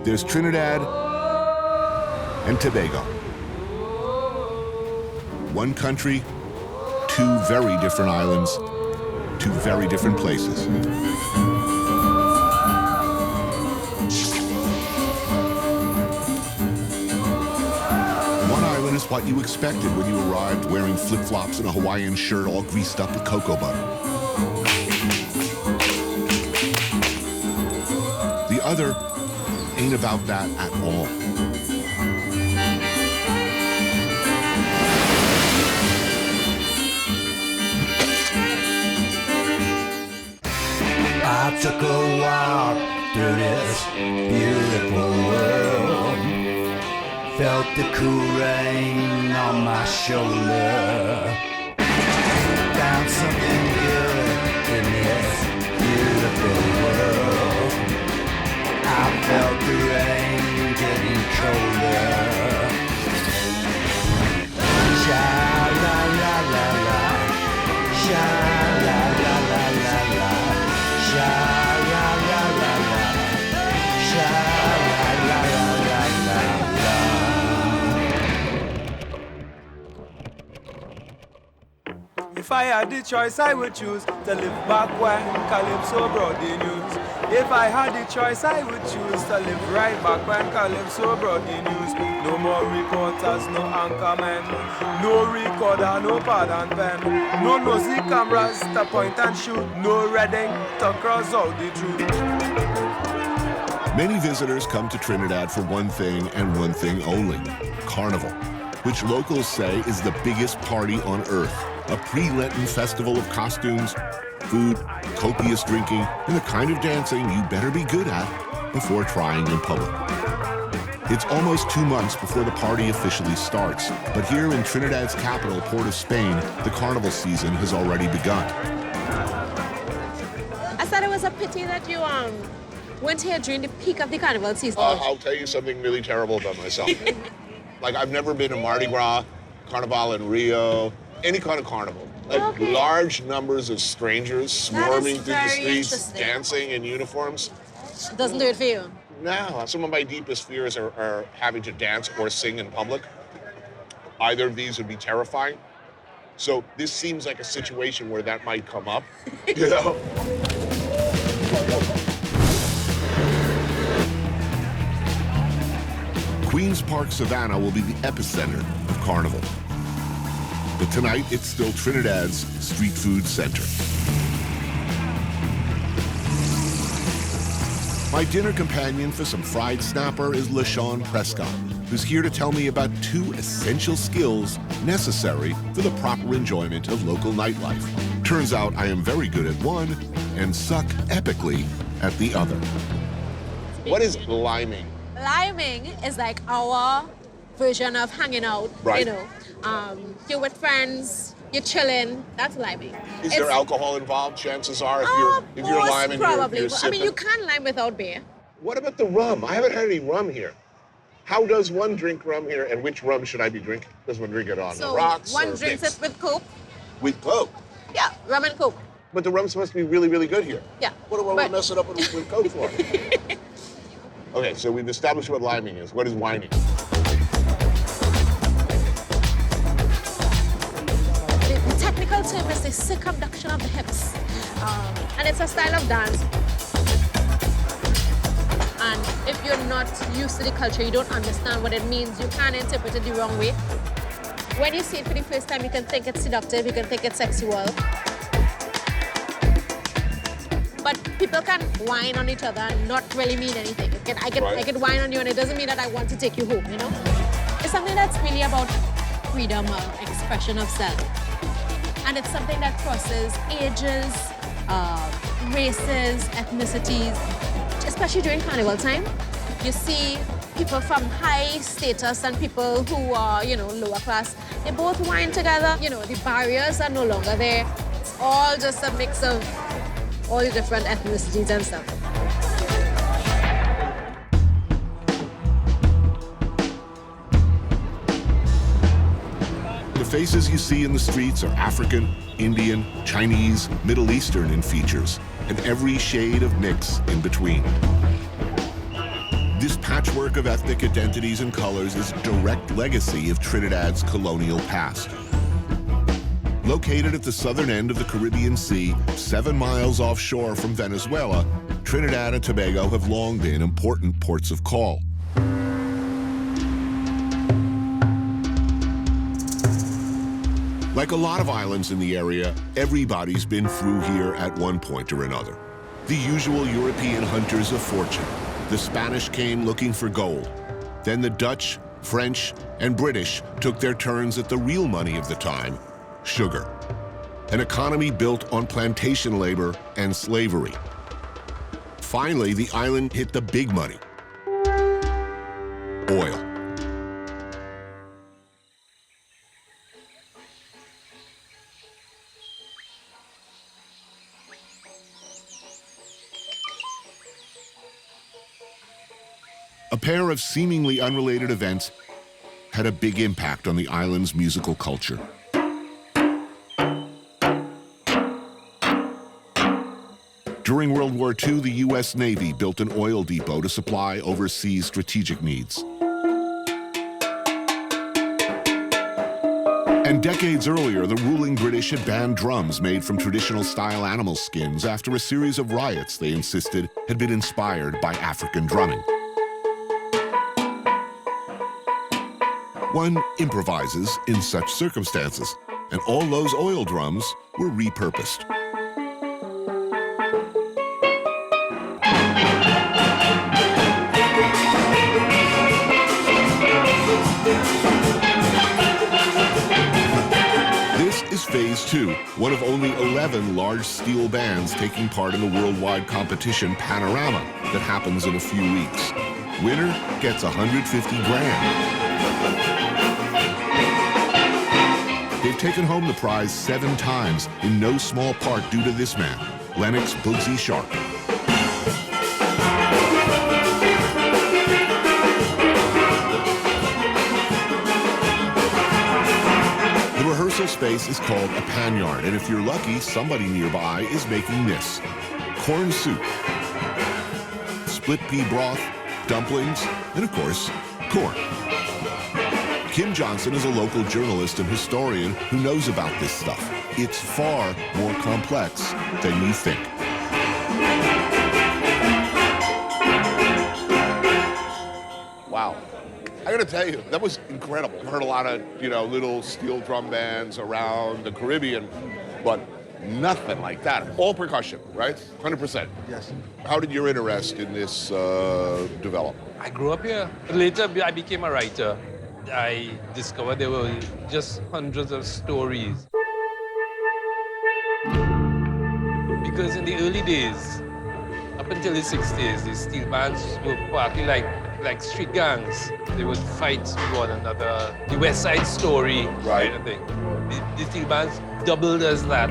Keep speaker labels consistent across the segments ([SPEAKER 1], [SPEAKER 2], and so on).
[SPEAKER 1] There's Trinidad and Tobago. One country, two very different islands, two very different places. One island is what you expected when you arrived wearing flip-flops and a Hawaiian shirt all greased up with cocoa butter. The other ain't about that at all.
[SPEAKER 2] I took a walk through this beautiful world. Felt the cool rain on my shoulder. Found something good in this beautiful world. I felt the rain getting colder. Sha la la la la, sha la la la la la, sha la la la la, sha la la la la la.
[SPEAKER 3] If I had the choice, I would choose to live back when Calypso brought the news. If I had the choice, I would choose to live right back when Calypso brought the news. No more reporters, no anchormen, no recorder, no pad and pen, no nosy cameras to point and shoot, no reading to cross out the truth.
[SPEAKER 1] Many visitors come to Trinidad for one thing and one thing only, Carnival, which locals say is the biggest party on earth. A pre-Lenten festival of costumes, food, copious drinking, and the kind of dancing you better be good at before trying in public. It's almost 2 months before the party officially starts, but here in Trinidad's capital, Port of Spain, the carnival season has already begun.
[SPEAKER 4] I thought it was a pity that you went here during the peak of the carnival season.
[SPEAKER 5] I'll tell you something really terrible about myself. Like, I've never been to Mardi Gras, Carnival in Rio, any kind of carnival. Like large numbers of strangers swarming through the streets, dancing in uniforms.
[SPEAKER 4] Doesn't do it for you?
[SPEAKER 5] No, some of my deepest fears are having to dance or sing in public. Either of these would be terrifying. So this seems like a situation where that might come up, you know?
[SPEAKER 1] Queen's Park Savannah will be the epicenter of Carnival. But tonight, it's still Trinidad's street food center. My dinner companion for some fried snapper is LaShawn Prescott, who's here to tell me about 2 essential skills necessary for the proper enjoyment of local nightlife. Turns out I am very good at one and suck epically at the other.
[SPEAKER 5] What is liming?
[SPEAKER 4] Liming is like our version of hanging out,
[SPEAKER 5] right.
[SPEAKER 4] You know. You're with friends, you're chilling, that's liming.
[SPEAKER 5] Is there alcohol involved? Chances are, if you're liming,
[SPEAKER 4] probably.
[SPEAKER 5] you're sipping.
[SPEAKER 4] I mean, you can lime without beer.
[SPEAKER 5] What about the rum? I haven't had any rum here. How does one drink rum here, and which rum should I be drinking? Does one drink it on the rocks?
[SPEAKER 4] One drinks it with Coke.
[SPEAKER 5] With Coke?
[SPEAKER 4] Yeah, rum and Coke.
[SPEAKER 5] But the rum's supposed to be really, really good here.
[SPEAKER 4] Yeah.
[SPEAKER 5] What do I mess it up with Coke for? Okay, so we've established what liming is. What is whining?
[SPEAKER 4] The technical term is the circumduction of the hips. And it's a style of dance. And if you're not used to the culture, you don't understand what it means, you can interpret it the wrong way. When you see it for the first time, you can think it's seductive, you can think it's sexual. But people can whine on each other and not really mean anything. I can whine on you and it doesn't mean that I want to take you home, you know? It's something that's really about freedom of expression of self. And it's something that crosses ages, races, ethnicities, especially during carnival time. You see people from high status and people who are, you know, lower class. They both whine together. You know, the barriers are no longer there. It's all just a mix of all the different ethnicities and stuff.
[SPEAKER 1] The faces you see in the streets are African, Indian, Chinese, Middle Eastern in features, and every shade of mix in between. This patchwork of ethnic identities and colors is a direct legacy of Trinidad's colonial past. Located at the southern end of the Caribbean Sea, 7 miles offshore from Venezuela, Trinidad and Tobago have long been important ports of call. Like a lot of islands in the area, everybody's been through here at one point or another. The usual European hunters of fortune. The Spanish came looking for gold. Then the Dutch, French, and British took their turns at the real money of the time, sugar. An economy built on plantation labor and slavery. Finally, the island hit the big money: oil. A pair of seemingly unrelated events had a big impact on the island's musical culture. During World War II, the U.S. Navy built an oil depot to supply overseas strategic needs. And decades earlier, the ruling British had banned drums made from traditional-style animal skins after a series of riots they insisted had been inspired by African drumming. One improvises in such circumstances, and all those oil drums were repurposed. This is Phase 2, one of only 11 large steel bands taking part in the worldwide competition Panorama that happens in a few weeks. Winner gets 150 grand. They've taken home the prize 7 times, in no small part due to this man, Lennox Bugsy Sharp. The rehearsal space is called a panyard, and if you're lucky, somebody nearby is making this: corn soup, split pea broth, dumplings, and of course, corn. Kim Johnson is a local journalist and historian who knows about this stuff. It's far more complex than you think.
[SPEAKER 5] Wow. I gotta tell you, that was incredible. I've heard a lot of, little steel drum bands around the Caribbean, but nothing like that. All percussion, right? 100%.
[SPEAKER 6] Yes.
[SPEAKER 5] How did your interest in this develop?
[SPEAKER 7] I grew up here. Later, I became a writer. I discovered there were just hundreds of stories. Because in the early days, up until the 60s, the steel bands were partly like street gangs. They would fight with one another. The West Side Story
[SPEAKER 5] Right.
[SPEAKER 7] kind of thing. The steel bands doubled as that.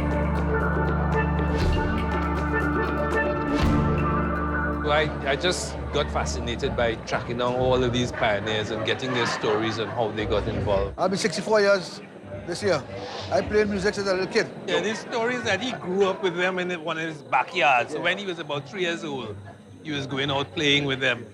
[SPEAKER 7] So I just got fascinated by tracking down all of these pioneers and getting their stories and how they got involved.
[SPEAKER 6] I'll be 64 years this year. I played music since a little kid.
[SPEAKER 7] Yeah, these stories that he grew up with them in one of his backyards. So when he was about 3 years old, he was going out playing with them.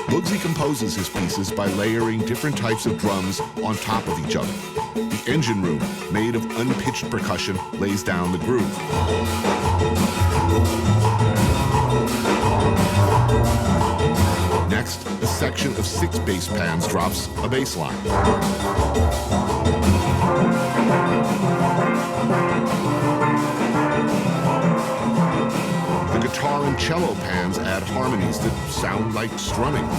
[SPEAKER 1] Bugsy composes his pieces by layering different types of drums on top of each other. The engine room, made of unpitched percussion, lays down the groove. Next, a section of 6 bass pans drops a bass line. The guitar and cello pans add harmonies that sound like strumming.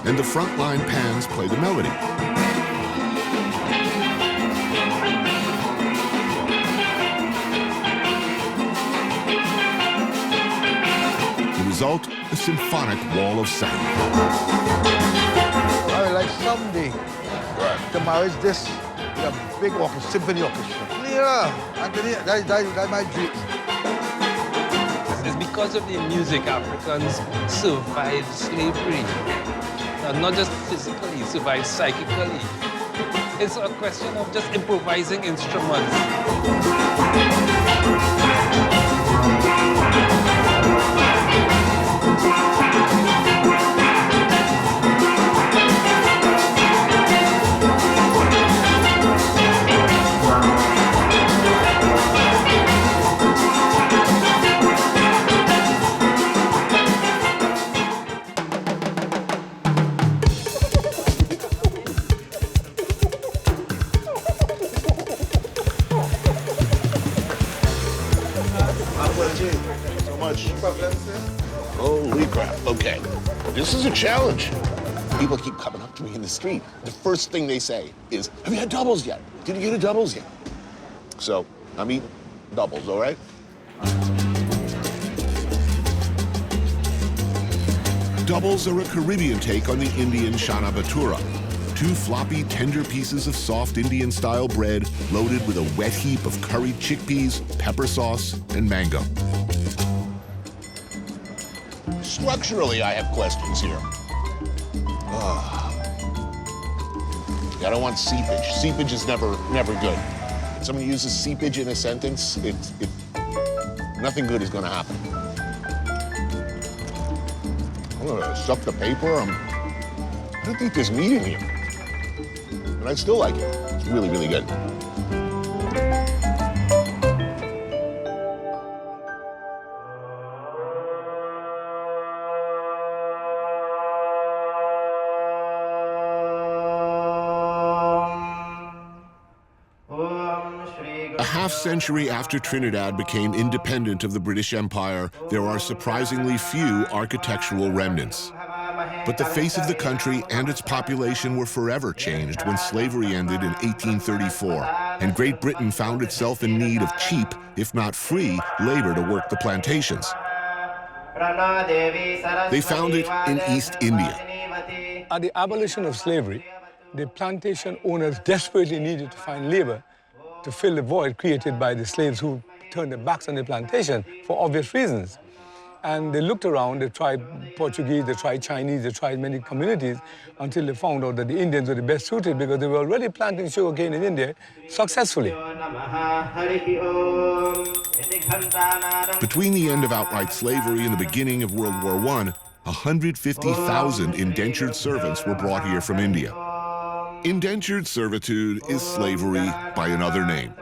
[SPEAKER 1] And the frontline pans play the melody. The result, a symphonic wall of sound.
[SPEAKER 6] I would like someday to marry this with a big orchestra, symphony orchestra. Yeah, Anthony, that's my dream.
[SPEAKER 7] It's because of the music, Africans survived slavery. Not just physically, survived psychically. It's a question of just improvising instruments.
[SPEAKER 5] Holy crap. Okay. This is a challenge. People keep coming up to me in the street. The first thing they say is, have you had doubles yet? Did you get a doubles yet? So I'm eating doubles, all right?
[SPEAKER 1] Doubles are a Caribbean take on the Indian chana bhatura. Two floppy, tender pieces of soft Indian-style bread loaded with a wet heap of curried chickpeas, pepper sauce, and mango.
[SPEAKER 5] Structurally, I have questions here. I don't want seepage. Seepage is never good. When someone uses seepage in a sentence, nothing good is gonna happen. I'm gonna suck the paper. I don't think there's meat in here. But I still like it. It's really, really good.
[SPEAKER 1] A half-century after Trinidad became independent of the British Empire, there are surprisingly few architectural remnants. But the face of the country and its population were forever changed when slavery ended in 1834, and Great Britain found itself in need of cheap, if not free, labor to work the plantations. They found it in East India.
[SPEAKER 8] At the abolition of slavery, the plantation owners desperately needed to find labor to fill the void created by the slaves who turned their backs on the plantation for obvious reasons. And they looked around, they tried Portuguese, they tried Chinese, they tried many communities until they found out that the Indians were the best suited because they were already planting sugarcane in India successfully.
[SPEAKER 1] Between the end of outright slavery and the beginning of World War I, 150,000 indentured servants were brought here from India. Indentured servitude is slavery by another name.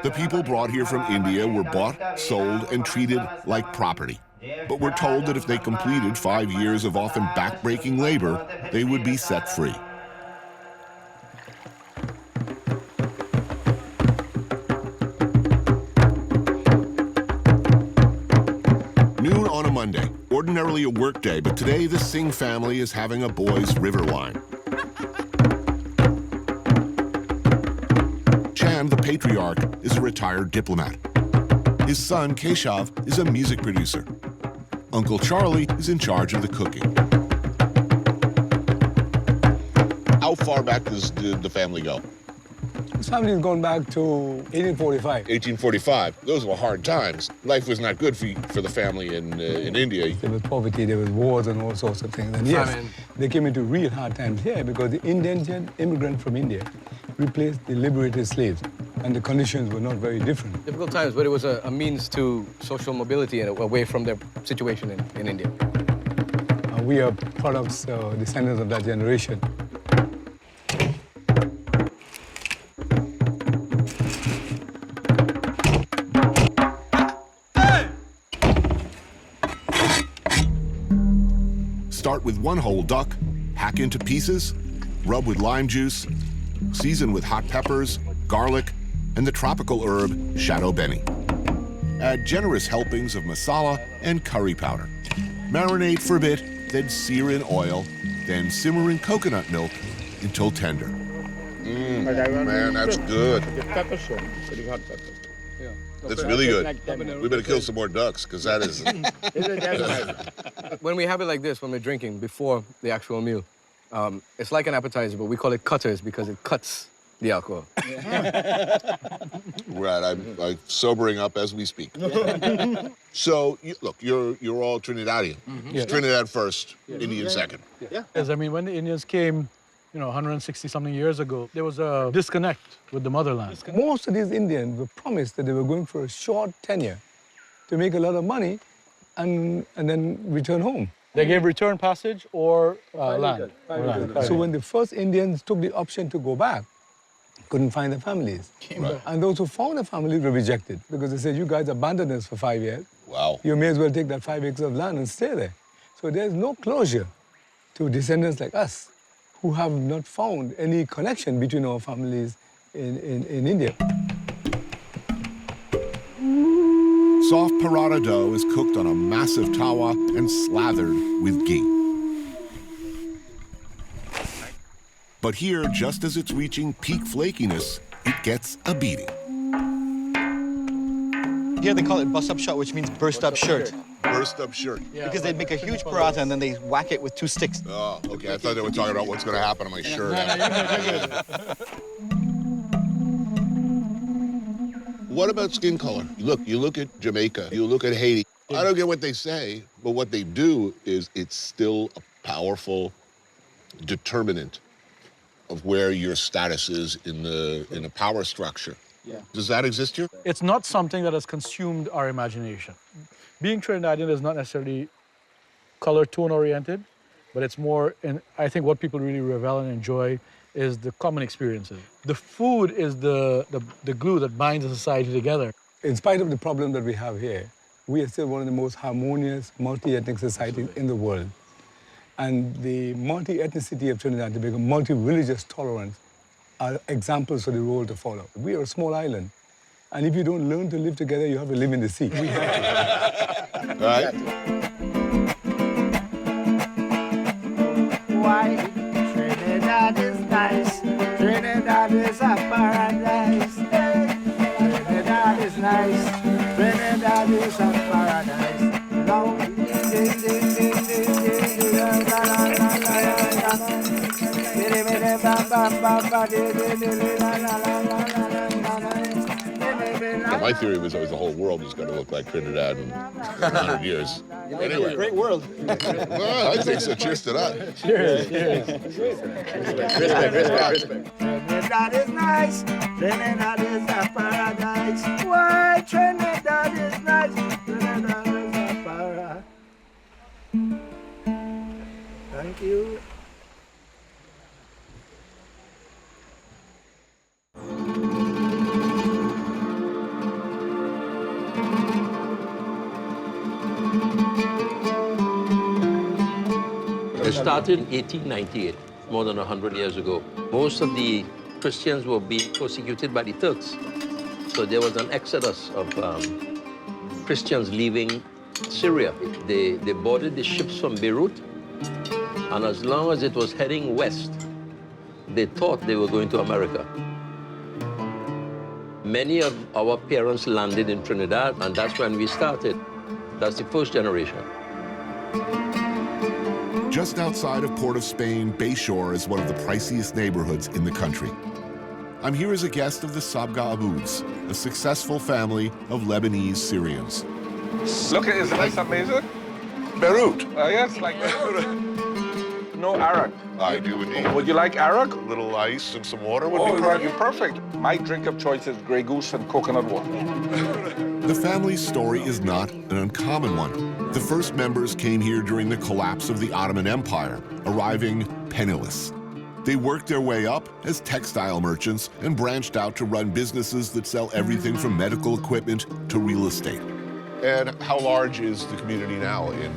[SPEAKER 1] The people brought here from India were bought, sold, and treated like property. But we're told that if they completed 5 years of often backbreaking labor, they would be set free. Noon on a Monday, ordinarily a work day, but today the Singh family is having a boys' river wine. Chand, the patriarch, is a retired diplomat. His son, Keshav, is a music producer. Uncle Charlie is in charge of the cooking.
[SPEAKER 5] How far back did the family go?
[SPEAKER 8] This family is going back to 1845.
[SPEAKER 5] 1845. Those were hard times. Life was not good for the family in India.
[SPEAKER 8] There was poverty, there was wars and all sorts of things. And yes, they came into real hard times here because the indentured immigrant from India replaced the liberated slaves, and the conditions were not very different.
[SPEAKER 9] Difficult times, but it was a means to social mobility and away from their situation in India.
[SPEAKER 8] We are products, descendants of that generation.
[SPEAKER 1] Start with one whole duck, hack into pieces, rub with lime juice, season with hot peppers, garlic, and the tropical herb shadow beni. Add generous helpings of masala and curry powder. Marinate for a bit, then sear in oil, then simmer in coconut milk until tender.
[SPEAKER 5] Man, that's good. That's really good. We better kill some more ducks, because that is...
[SPEAKER 9] When we have it like this, when we're drinking before the actual meal, it's like an appetizer, but we call it cutters because it cuts The alcohol.
[SPEAKER 5] Right, I'm sobering up as we speak. So, look, you're all Trinidadian. It's Trinidad first, Indian second.
[SPEAKER 10] Yes, I mean, when the Indians came, 160-something years ago, there was a disconnect with the motherland.
[SPEAKER 8] Most of these Indians were promised that they were going for a short tenure to make a lot of money and then return home.
[SPEAKER 10] They gave return passage or land.
[SPEAKER 8] So when the first Indians took the option to go back, couldn't find their families.
[SPEAKER 5] Right.
[SPEAKER 8] And those who found their families were rejected because they said, you guys abandoned us for 5 years.
[SPEAKER 5] Wow.
[SPEAKER 8] You may as well take that 5 acres of land and stay there. So there's no closure to descendants like us who have not found any connection between our families in India.
[SPEAKER 1] Soft paratha dough is cooked on a massive tawa and slathered with ghee. But here, just as it's reaching peak flakiness, it gets a beating.
[SPEAKER 2] Here they call it bust-up shot, which means burst-up shirt.
[SPEAKER 5] Burst-up shirt.
[SPEAKER 2] Because they make a huge paratha and then they whack it with 2 sticks.
[SPEAKER 5] Oh, okay. I thought they were talking about what's going to happen to my shirt. What about skin color? Look, you look at Jamaica, you look at Haiti. I don't get what they say, but what they do is it's still a powerful determinant of where your status is in the power structure.
[SPEAKER 2] Yeah.
[SPEAKER 5] Does that exist here?
[SPEAKER 10] It's not something that has consumed our imagination. Being Trinidadian is not necessarily color tone oriented, but it's more, and I think what people really revel and enjoy is the common experiences. The food is the glue that binds a society together.
[SPEAKER 8] In spite of the problem that we have here, we are still one of the most harmonious, multi-ethnic societies in the world. And the multi-ethnicity of Trinidad and Tobago, multi-religious tolerance, are examples for the role to follow. We are a small island, and if you don't learn to live together, you have to live in the sea. We have to.
[SPEAKER 5] All right.
[SPEAKER 6] Why? Trinidad is nice. Trinidad is a paradise. Trinidad is nice. Trinidad is a paradise. Long ding ding ding ding ding ding la la la la la la. Bidi bidi bam bam bam ba di di di la la la la la la.
[SPEAKER 5] My theory was always the whole world is going to look like Trinidad in 100 years. Anyway.
[SPEAKER 2] Great world.
[SPEAKER 5] Well, I think so. Cheers to that.
[SPEAKER 10] Cheers, cheers.
[SPEAKER 6] Trinidad is nice. Trinidad is a paradise. Why Trinidad is nice? Trinidad is a paradise. Thank you.
[SPEAKER 11] It started in 1898, more than 100 years ago. Most of the Christians were being persecuted by the Turks. So there was an exodus of Christians leaving Syria. They boarded the ships from Beirut, and as long as it was heading west, they thought they were going to America. Many of our parents landed in Trinidad, and that's when we started. That's the first generation.
[SPEAKER 1] Just outside of Port of Spain, Bayshore is one of the priciest neighborhoods in the country. I'm here as a guest of the Sabga Abouds, a successful family of Lebanese Syrians.
[SPEAKER 12] Look, isn't this amazing?
[SPEAKER 5] Beirut.
[SPEAKER 12] Yes, like no arak.
[SPEAKER 5] I do indeed.
[SPEAKER 12] Would you like arak?
[SPEAKER 5] A little ice and some water would
[SPEAKER 12] Oh,
[SPEAKER 5] be perfect.
[SPEAKER 12] you're perfect. My drink of choice is Grey Goose and coconut water.
[SPEAKER 1] The family's story is not an uncommon one. The first members came here during the collapse of the Ottoman Empire, arriving penniless. They worked their way up as textile merchants and branched out to run businesses that sell everything from medical equipment to real estate.
[SPEAKER 5] And how large is the community now in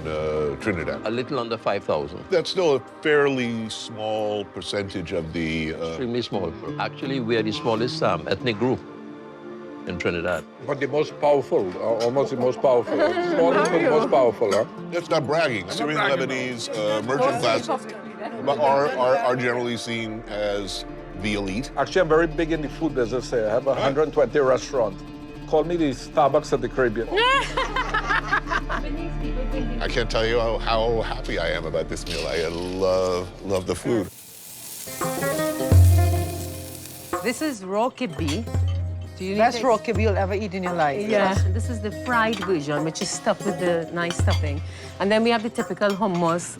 [SPEAKER 5] Trinidad?
[SPEAKER 11] A little under 5,000.
[SPEAKER 5] That's still a fairly small percentage of the...
[SPEAKER 11] Extremely small. Actually, we are the smallest ethnic group in Trinidad.
[SPEAKER 12] But the most powerful, almost the most powerful. Smallest but most powerful, huh?
[SPEAKER 5] That's not bragging. Syrian Lebanese merchant class are generally seen as the elite.
[SPEAKER 12] Actually, I'm very big in the food business here. I have 120 restaurants. Call me the Starbucks of the Caribbean.
[SPEAKER 5] I can't tell you how happy I am about this meal. I love the food.
[SPEAKER 13] This is raw kibbe.
[SPEAKER 2] Best raw kibbe you'll ever eat in your life.
[SPEAKER 13] Yeah, this is the fried version, which is stuffed with the nice stuffing. And then we have the typical hummus.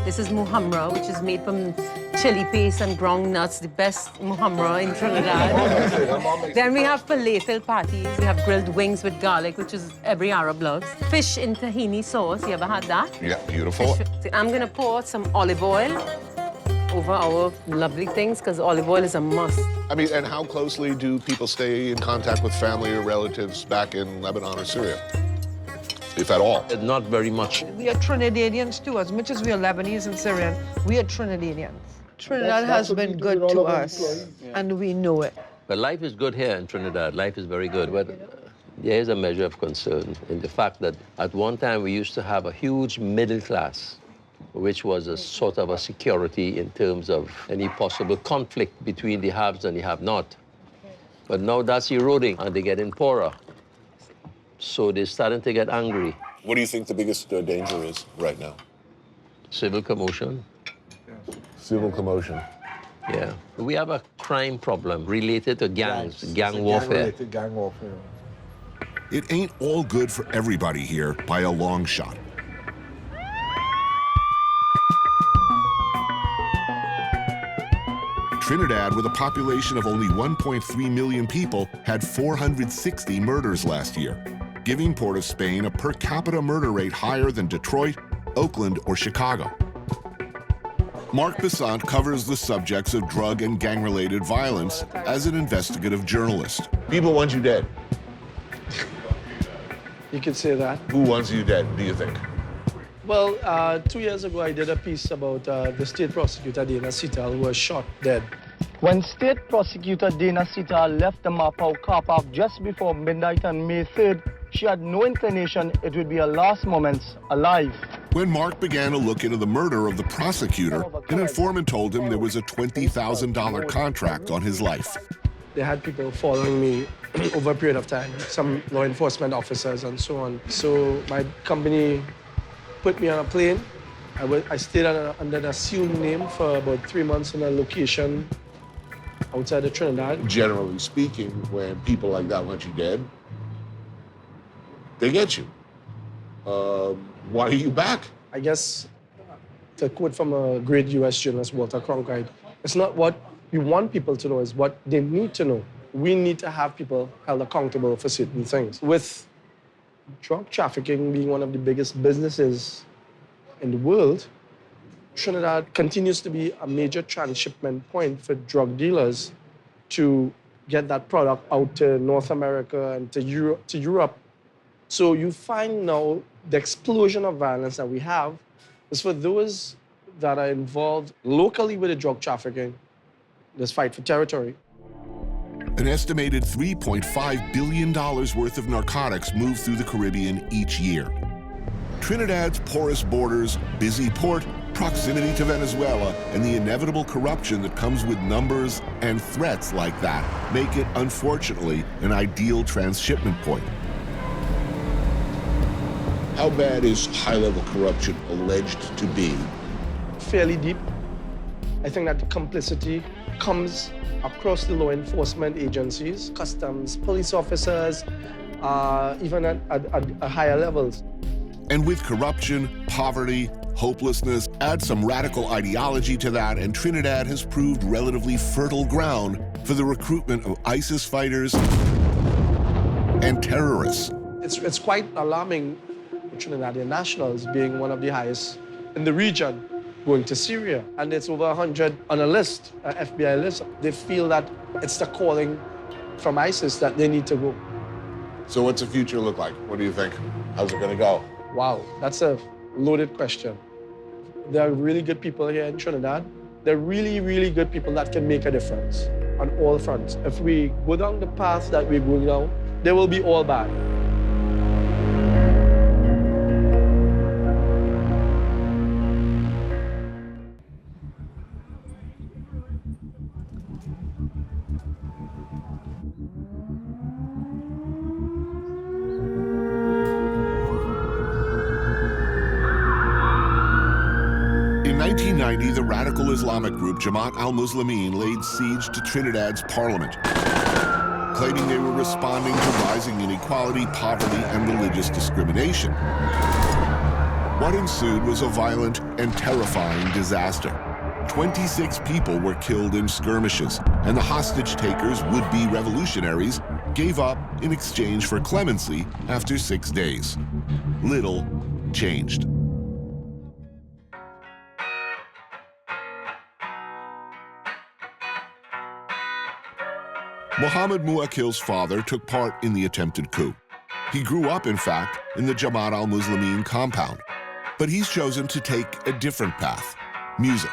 [SPEAKER 13] This is muhamra, which is made from chili paste and ground nuts, the best muhamra in Trinidad. Then we have falafel patties. We have grilled wings with garlic, which is every Arab loves. Fish in tahini sauce. You ever had that?
[SPEAKER 5] Yeah, beautiful.
[SPEAKER 13] I'm gonna pour some olive oil over our lovely things, because olive oil is a must.
[SPEAKER 5] I mean, and how closely do people stay in contact with family or relatives back in Lebanon or Syria? If at all?
[SPEAKER 11] Not very much.
[SPEAKER 2] We are Trinidadians too. As much as we are Lebanese and Syrian, we are Trinidadians. Trinidad has been good to us, and we know it.
[SPEAKER 11] But life is good here in Trinidad. Life is very good. But there is a measure of concern in the fact that at one time we used to have a huge middle class, which was a sort of a security in terms of any possible conflict between the haves and the have-not. But now that's eroding, and they're getting poorer. So they're starting to get angry.
[SPEAKER 5] What do you think the biggest danger is right now?
[SPEAKER 11] Civil commotion.
[SPEAKER 5] Civil commotion.
[SPEAKER 11] Yeah. We have a crime problem related to gangs, gang warfare.
[SPEAKER 12] Gang warfare.
[SPEAKER 1] It ain't all good for everybody here by a long shot. Trinidad, with a population of only 1.3 million people, had 460 murders last year, giving Port of Spain a per capita murder rate higher than Detroit, Oakland, or Chicago. Mark Besant covers the subjects of drug and gang-related violence as an investigative journalist.
[SPEAKER 5] People want you dead.
[SPEAKER 14] You could say that.
[SPEAKER 5] Who wants you dead, do you think?
[SPEAKER 14] Well, 2 years ago, I did a piece about the state prosecutor, Dana Sital, who was shot dead.
[SPEAKER 15] When State Prosecutor Dana Sital left the Mapao car park just before midnight on May 3rd, she had no inclination it would be her last moments alive.
[SPEAKER 1] When Mark began to look into the murder of the prosecutor, an informant told him there was a $20,000 contract on his life.
[SPEAKER 14] They had people following me over a period of time, some law enforcement officers and so on. So my company put me on a plane. I stayed under an assumed name for about 3 months in a location outside of Trinidad.
[SPEAKER 5] Generally speaking, when people like that want you dead, they get you. Why are you back?
[SPEAKER 14] I guess, to quote from a great U.S. journalist, Walter Cronkite, it's not what we want people to know, it's what they need to know. We need to have people held accountable for certain things. With drug trafficking being one of the biggest businesses in the world, Trinidad continues to be a major transshipment point for drug dealers to get that product out to North America and to Europe. So you find now the explosion of violence that we have is for those that are involved locally with the drug trafficking, this fight for territory.
[SPEAKER 1] An estimated $3.5 billion worth of narcotics move through the Caribbean each year. Trinidad's porous borders, busy port, proximity to Venezuela, and the inevitable corruption that comes with numbers and threats like that make it, unfortunately, an ideal transshipment point.
[SPEAKER 5] How bad is high-level corruption alleged to be?
[SPEAKER 14] Fairly deep. I think that the complicity comes across the law enforcement agencies, customs, police officers, even at higher levels.
[SPEAKER 1] And with corruption, poverty, hopelessness, add some radical ideology to that, and Trinidad has proved relatively fertile ground for the recruitment of ISIS fighters and terrorists.
[SPEAKER 14] It's quite alarming, Trinidadian nationals being one of the highest in the region, going to Syria. And it's over 100 on a list, an FBI list. They feel that it's the calling from ISIS that they need to go.
[SPEAKER 5] So what's the future look like? What do you think? How's it gonna go?
[SPEAKER 14] Wow, that's a loaded question. There are really good people here in Trinidad. There are really, really good people that can make a difference on all fronts. If we go down the path that we're going down, they will be all bad.
[SPEAKER 1] In 1990, the radical Islamic group Jamaat al-Muslimin laid siege to Trinidad's parliament, claiming they were responding to rising inequality, poverty, and religious discrimination. What ensued was a violent and terrifying disaster. 26 people were killed in skirmishes, and the hostage takers, would-be revolutionaries, gave up in exchange for clemency after 6 days. Little changed. Mohammed Muakil's father took part in the attempted coup. He grew up, in fact, in the Jamaat al-Muslimin compound. But he's chosen to take a different path: music.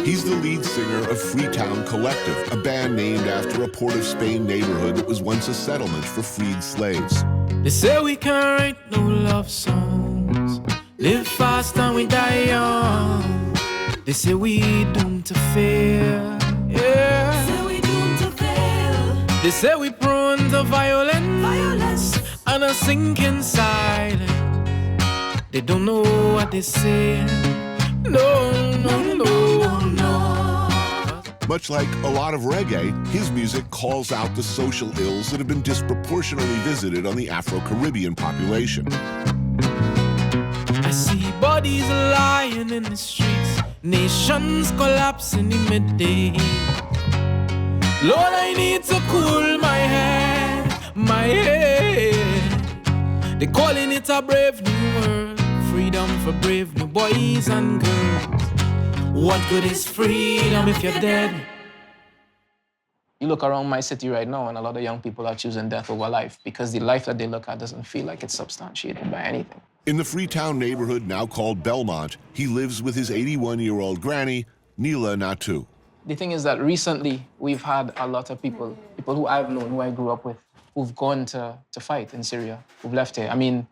[SPEAKER 1] He's the lead singer of Freetown Collective, a band named after a Port of Spain neighborhood that was once a settlement for freed slaves.
[SPEAKER 16] They say we can't write no love songs, live fast and we die young. They say we doomed to fail, yeah. They say we doomed to fail. They say we prone to violence and a sinking silence. They don't know what they say. No.
[SPEAKER 1] Much like a lot of reggae, his music calls out the social ills that have been disproportionately visited on the Afro-Caribbean population.
[SPEAKER 16] I see bodies lying in the streets, nations collapse in the midday. Lord, I need to cool my head. They're calling it a brave new world, freedom for brave new boys and girls. What good is freedom if you're dead?
[SPEAKER 17] You look around my city right now, and a lot of young people are choosing death over life because the life that they look at doesn't feel like it's substantiated by anything.
[SPEAKER 1] In the Freetown neighborhood now called Belmont, he lives with his 81-year-old granny, Neela Natu.
[SPEAKER 17] The thing is that recently we've had a lot of people who I've known, who I grew up with, who've gone to fight in Syria, who've left here. I mean,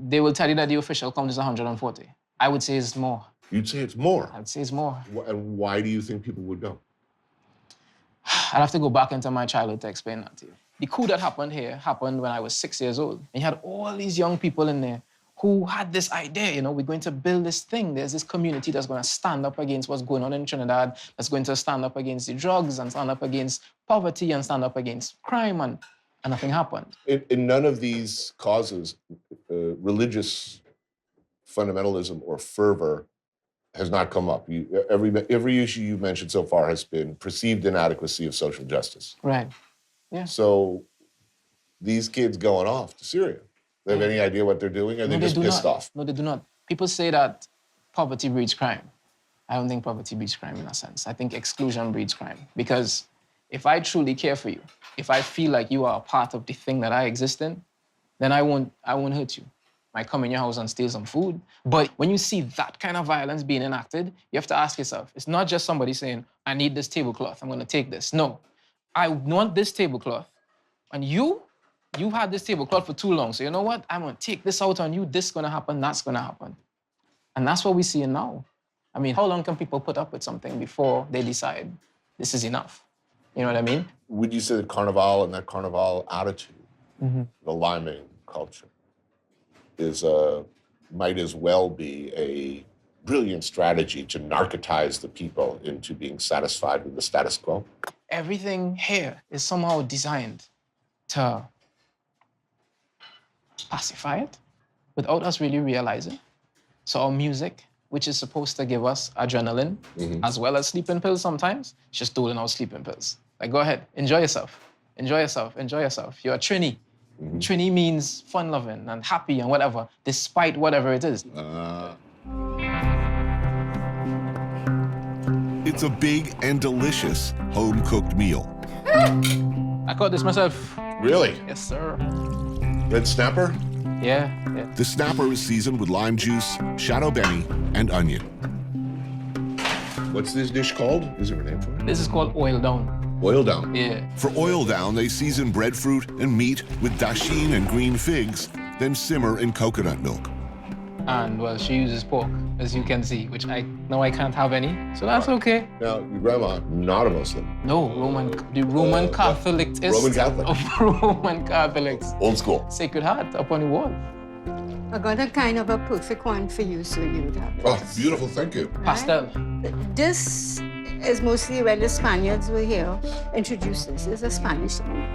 [SPEAKER 17] they will tell you that the official count is 140. I would say it's more.
[SPEAKER 5] You'd say it's more?
[SPEAKER 17] I'd say it's more.
[SPEAKER 5] And why do you think people would go?
[SPEAKER 17] I'd have to go back into my childhood to explain that to you. The coup that happened here happened when I was 6 years old. And you had all these young people in there who had this idea, we're going to build this thing. There's this community that's going to stand up against what's going on in Trinidad, that's going to stand up against the drugs and stand up against poverty and stand up against crime, and nothing happened.
[SPEAKER 5] In none of these causes, religious fundamentalism or fervor has not come up. Every issue you've mentioned so far has been perceived inadequacy of social justice.
[SPEAKER 17] Right, yeah.
[SPEAKER 5] So these kids going off to Syria, they have any idea what they're doing? Or are they just pissed off?
[SPEAKER 17] No, they do not. People say that poverty breeds crime. I don't think poverty breeds crime in a sense. I think exclusion breeds crime. Because if I truly care for you, if I feel like you are a part of the thing that I exist in, then I won't hurt you. I might come in your house and steal some food. But when you see that kind of violence being enacted, you have to ask yourself, it's not just somebody saying, I need this tablecloth, I'm gonna take this. No, I want this tablecloth. And you've had this tablecloth for too long. So you know what? I'm gonna take this out on you. This is gonna happen, that's gonna happen. And that's what we're seeing now. I mean, how long can people put up with something before they decide this is enough? You know what I mean?
[SPEAKER 5] Would you say that Carnival and that Carnival attitude, the liming culture, might as well be a brilliant strategy to narcotize the people into being satisfied with the status quo?
[SPEAKER 17] Everything here is somehow designed to pacify it without us really realizing. So our music, which is supposed to give us adrenaline, as well as sleeping pills sometimes, it's just doling out sleeping pills. Like, go ahead, enjoy yourself. Enjoy yourself, enjoy yourself. You're a Trini. Trini means fun-loving and happy and whatever, despite whatever it is.
[SPEAKER 1] It's a big and delicious home-cooked meal.
[SPEAKER 17] I caught this myself.
[SPEAKER 5] Really?
[SPEAKER 17] Yes, sir.
[SPEAKER 5] Red snapper?
[SPEAKER 17] Yeah.
[SPEAKER 1] The snapper is seasoned with lime juice, shadow benny, and onion.
[SPEAKER 5] What's this dish called? Is there a name for it?
[SPEAKER 17] This is called oil down.
[SPEAKER 5] Oil down?
[SPEAKER 17] Yeah.
[SPEAKER 1] For oil down, they season breadfruit and meat with dasheen and green figs, then simmer in coconut milk.
[SPEAKER 17] And, well, she uses pork, as you can see, which I know I can't have any, so that's okay.
[SPEAKER 5] Now, your grandma, not a Muslim.
[SPEAKER 17] No, the Roman Catholic.
[SPEAKER 5] Roman Catholic?
[SPEAKER 17] Of Roman Catholics.
[SPEAKER 5] Old school.
[SPEAKER 17] Sacred Heart up on the wall.
[SPEAKER 18] I got a kind of a perfect one for you, so you would have it.
[SPEAKER 5] Oh, beautiful, thank you.
[SPEAKER 17] Pastel.
[SPEAKER 18] This is mostly when the Spaniards were here, introduced this. It's a Spanish thing.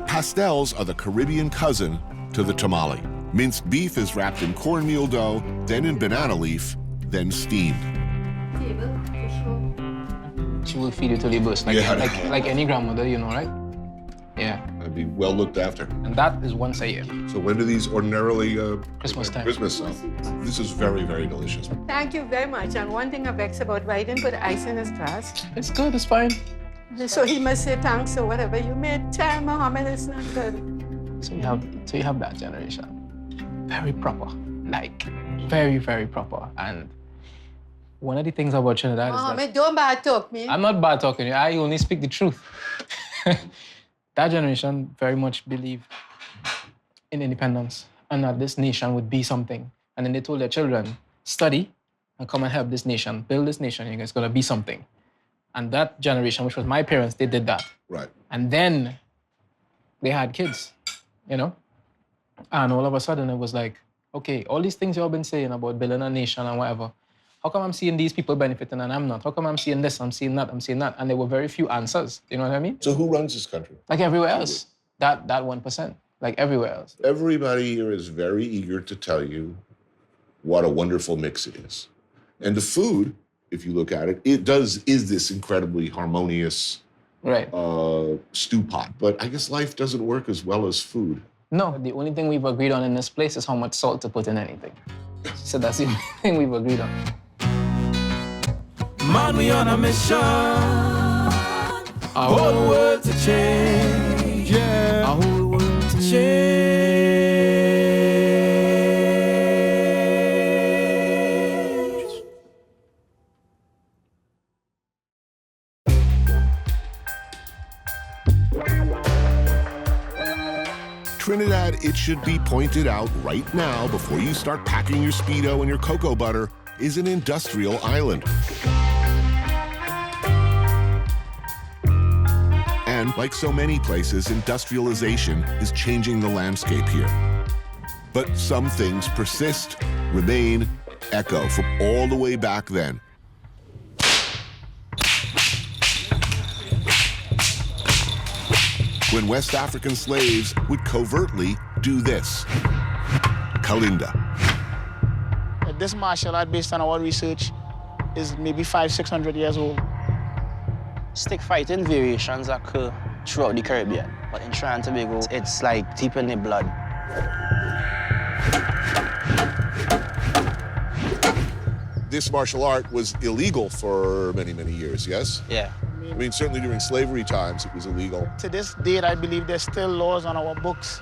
[SPEAKER 1] Pastels are the Caribbean cousin to the tamale. Minced beef is wrapped in cornmeal dough, then in banana leaf, then steamed.
[SPEAKER 17] She will feed you till you burst, like any grandmother, you know, right? Yeah.
[SPEAKER 5] I'd be well looked after.
[SPEAKER 17] And that is once a year.
[SPEAKER 5] So when do these ordinarily...
[SPEAKER 17] Christmas time.
[SPEAKER 5] Christmas time. This is very, very delicious.
[SPEAKER 18] Thank you very much. And one thing I vex about, why he didn't put ice in his glass?
[SPEAKER 17] It's good, it's fine.
[SPEAKER 18] So he must say thanks or whatever. You may tell Mohammed it's not good.
[SPEAKER 17] So you have that generation. Very proper. Like, very, very proper. And one of the things about Trinidad is
[SPEAKER 18] Mohammed, don't bad talk me.
[SPEAKER 17] I'm not bad talking. I only speak the truth. That generation very much believed in independence and that this nation would be something. And then they told their children, study and come and help this nation, build this nation, it's gonna be something. And that generation, which was my parents, they did that.
[SPEAKER 5] Right.
[SPEAKER 17] And then they had kids, you know? And all of a sudden it was like, okay, all these things y'all been saying about building a nation and whatever, how come I'm seeing these people benefiting and I'm not? How come I'm seeing this, I'm seeing that, I'm seeing that? And there were very few answers, you know what I mean?
[SPEAKER 5] So who runs this country?
[SPEAKER 17] Like everywhere else, that 1%, like everywhere else.
[SPEAKER 5] Everybody here is very eager to tell you what a wonderful mix it is. And the food, if you look at it, is this incredibly harmonious stew pot. But I guess life doesn't work as well as food.
[SPEAKER 17] No, the only thing we've agreed on in this place is how much salt to put in anything. So that's the only thing we've agreed on.
[SPEAKER 16] Man, we on a mission. Our whole world to change. Yeah. Our whole world to change.
[SPEAKER 1] Trinidad, it should be pointed out right now before you start packing your Speedo and your cocoa butter, is an industrial island. And like so many places, industrialization is changing the landscape here. But some things persist, remain, echo from all the way back then. When West African slaves would covertly do this. Kalinda.
[SPEAKER 19] This martial art, based on our research, is maybe 500-600 years old.
[SPEAKER 20] Stick fighting variations occur throughout the Caribbean, but in Trinidad and Tobago, it's like deep in the blood.
[SPEAKER 5] This martial art was illegal for many, many years, yes?
[SPEAKER 20] Yeah.
[SPEAKER 5] I mean, certainly during slavery times, it was illegal.
[SPEAKER 19] To this date, I believe there's still laws on our books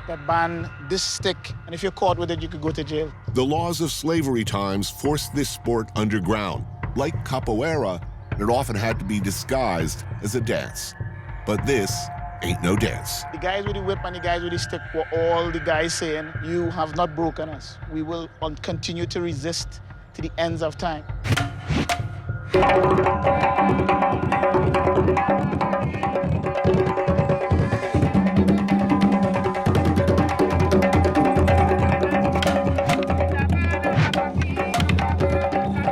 [SPEAKER 19] that ban this stick, and if you're caught with it, you could go to jail.
[SPEAKER 1] The laws of slavery times forced this sport underground. Like capoeira, it often had to be disguised as a dance. But this ain't no dance.
[SPEAKER 19] The guys with the whip and the guys with the stick were all the guys saying, you have not broken us. We will continue to resist to the ends of time.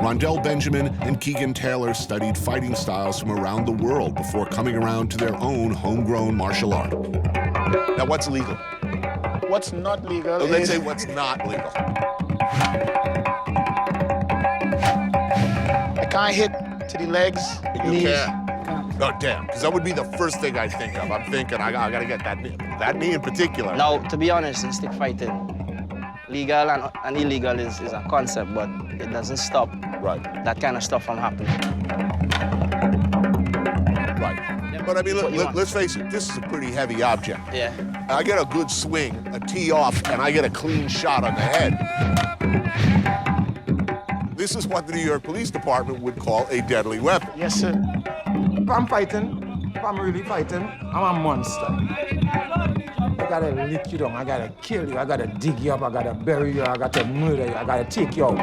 [SPEAKER 1] Rondell Benjamin and Keegan Taylor studied fighting styles from around the world before coming around to their own homegrown martial art.
[SPEAKER 5] Now, what's legal?
[SPEAKER 19] What's not legal
[SPEAKER 5] is... Let's say what's not legal.
[SPEAKER 19] I can't hit to the legs.
[SPEAKER 5] You can't? Oh, damn, because that would be the first thing I think of. I'm thinking, I gotta get that knee in particular.
[SPEAKER 20] Now, to be honest, in stick fighting, legal and illegal is a concept, but it doesn't stop that kind of stuff from happening.
[SPEAKER 5] Right. But I mean, let's face it, this is a pretty heavy object.
[SPEAKER 20] Yeah.
[SPEAKER 5] I get a good swing, a tee off, and I get a clean shot on the head. This is what the New York Police Department would call a deadly weapon.
[SPEAKER 19] Yes, sir.
[SPEAKER 6] If I'm fighting, if I'm really fighting, I'm a monster. I gotta lick you down, I gotta kill you, I gotta dig you up, I gotta bury you, I gotta murder you, I gotta take you out.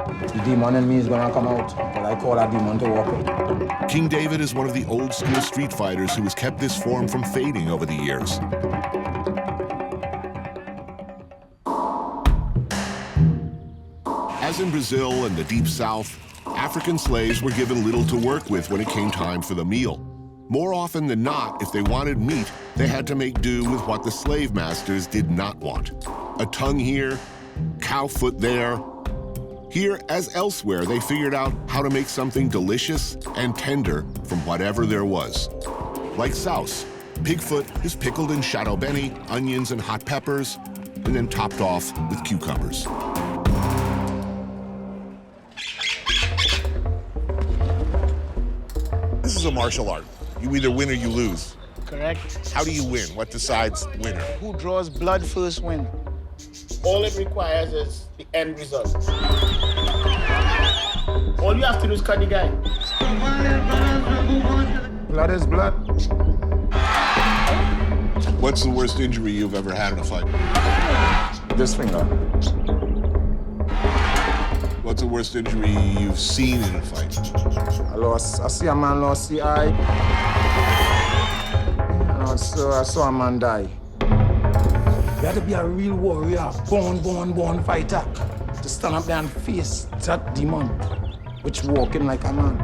[SPEAKER 6] The demon in me is gonna come out, but I call that demon to walk out.
[SPEAKER 1] King David is one of the old-school street fighters who has kept this form from fading over the years. As in Brazil and the Deep South, African slaves were given little to work with when it came time for the meal. More often than not, if they wanted meat, they had to make do with what the slave masters did not want. A tongue here, cow foot there. Here, as elsewhere, they figured out how to make something delicious and tender from whatever there was. Like souse, pigfoot is pickled in shadow beni, onions, and hot peppers, and then topped off with cucumbers.
[SPEAKER 5] This is a martial art. You either win or you lose.
[SPEAKER 19] Correct.
[SPEAKER 5] How do you win? What decides winner?
[SPEAKER 19] Who draws blood first win. All it requires is the end result. All you have to do is cut the guy.
[SPEAKER 12] Blood is blood.
[SPEAKER 5] What's the worst injury you've ever had in a fight?
[SPEAKER 12] This finger.
[SPEAKER 5] What's the worst injury you've seen in a fight?
[SPEAKER 12] I see a man lost the eye. And also I saw a man die.
[SPEAKER 6] You have to be a real warrior, born fighter, to stand up there and face that demon, which walking like a man.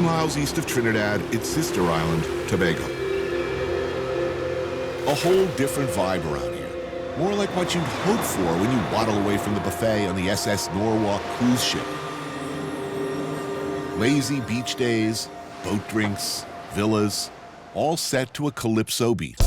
[SPEAKER 1] Miles east of Trinidad, its sister island, Tobago. A whole different vibe around here. More like what you'd hope for when you waddle away from the buffet on the SS Norwalk cruise ship. Lazy beach days, boat drinks, villas, all set to a calypso beat.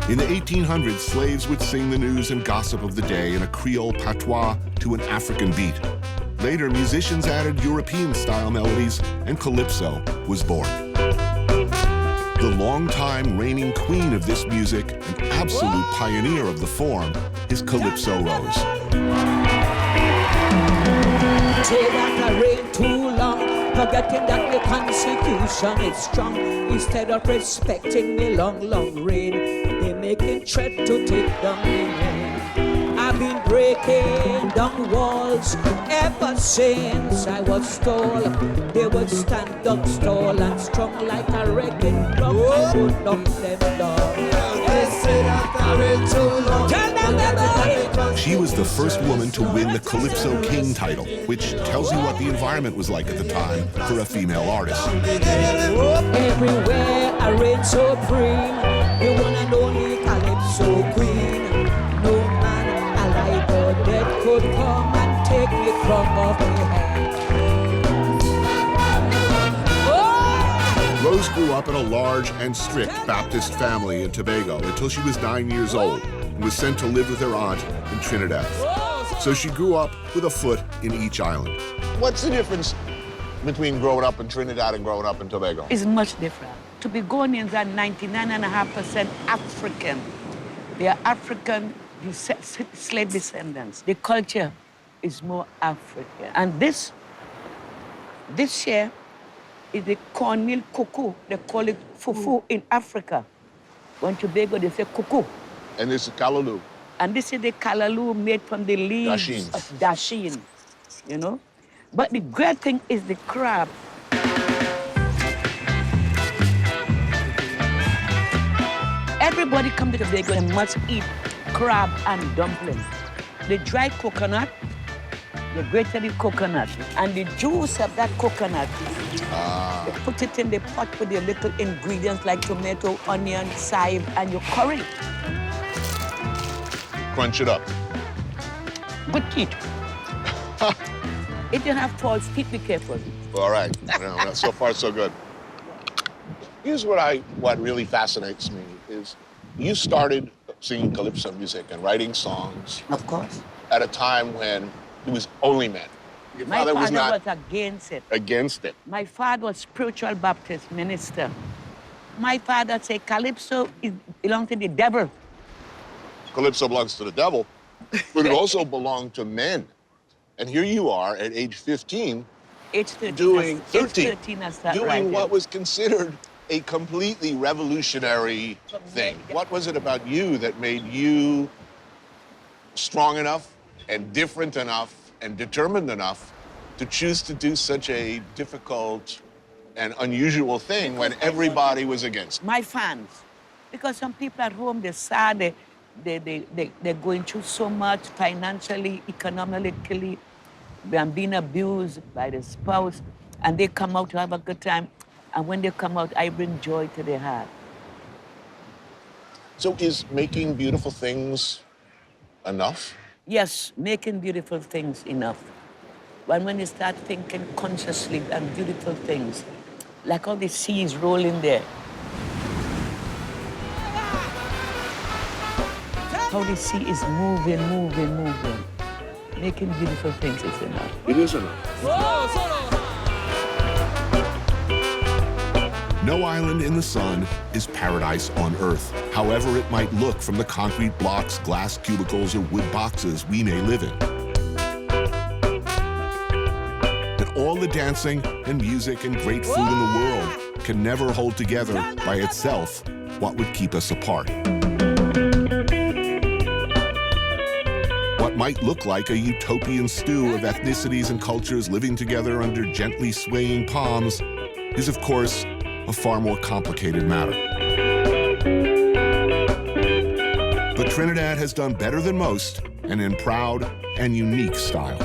[SPEAKER 1] In the 1800s, slaves would sing the news and gossip of the day in a Creole patois to an African beat. Later, musicians added European-style melodies, and calypso was born. The longtime reigning queen of this music, an absolute pioneer of the form, is Calypso Rose.
[SPEAKER 21] Say that I reign too long, forgetting that the Constitution is strong. Instead of respecting the long reign, they making threat to take down the name. I've been breaking down walls ever since I was tall. They would stand up tall and strong like a wrecking drum. I would knock them down. They say that I reign too long. Tell them
[SPEAKER 1] She was the first woman to win the Calypso King title, which tells you what the environment was like at the time for a female artist.
[SPEAKER 21] Everywhere I reign supreme, the one and only Calypso Queen. No man alive or dead could come and take me from off my head.
[SPEAKER 1] Rose grew up in a large and strict Baptist family in Tobago until she was 9 years old and was sent to live with her aunt in Trinidad. So she grew up with a foot in each island.
[SPEAKER 5] What's the difference between growing up in Trinidad and growing up in Tobago?
[SPEAKER 22] It's much different. Tobagonians are 99.5% African. They are African slave descendants. The culture is more African. And this here is the cornmeal cuckoo. They call it fufu in Africa. When Tobago, they say cuckoo.
[SPEAKER 5] And this is callaloo.
[SPEAKER 22] And this is the callaloo made from the leaves of dasheen, you know? But the great thing is the crab. Everybody come to Tobago and must eat crab and dumplings. The dry coconut, they grated the coconut, and the juice of that coconut, they put it in the pot with the little ingredients like tomato, onion, chive, and your curry.
[SPEAKER 5] Crunch it up.
[SPEAKER 22] Good teeth. If you have false teeth, be careful.
[SPEAKER 5] All right. No, so far, so good. Here's what really fascinates me is you started singing calypso music and writing songs.
[SPEAKER 22] Of course.
[SPEAKER 5] At a time when it was only men. Your
[SPEAKER 22] My
[SPEAKER 5] father was not
[SPEAKER 22] was against it.
[SPEAKER 5] against it.
[SPEAKER 22] My father was spiritual Baptist minister. My father said Calypso belongs to the devil.
[SPEAKER 5] Calypso belongs to the devil, but it also belonged to men. And here you are at age 15,
[SPEAKER 22] Age 13.
[SPEAKER 5] doing
[SPEAKER 22] Age
[SPEAKER 5] 13,
[SPEAKER 22] 13 I started
[SPEAKER 5] doing
[SPEAKER 22] writing.
[SPEAKER 5] what was considered a completely revolutionary thing. What was it about you that made you strong enough and different enough and determined enough to choose to do such a difficult and unusual thing when everybody was against it?
[SPEAKER 22] My fans. Because some people at home, they're sad, they're going through so much financially, economically, they're being abused by the spouse, and they come out to have a good time. And when they come out, I bring joy to their heart.
[SPEAKER 5] So is making beautiful things enough?
[SPEAKER 22] Yes, making beautiful things enough. But when you start thinking consciously and beautiful things, like all the seas rolling there, how the sea is moving, moving, moving. Making beautiful things is enough.
[SPEAKER 5] It is enough.
[SPEAKER 1] No island in the sun is paradise on Earth, however it might look from the concrete blocks, glass cubicles, or wood boxes we may live in. And all the dancing and music and great food in the world can never hold together by itself what would keep us apart. What might look like a utopian stew of ethnicities and cultures living together under gently swaying palms is, of course, a far more complicated matter. But Trinidad has done better than most, and in proud and unique style.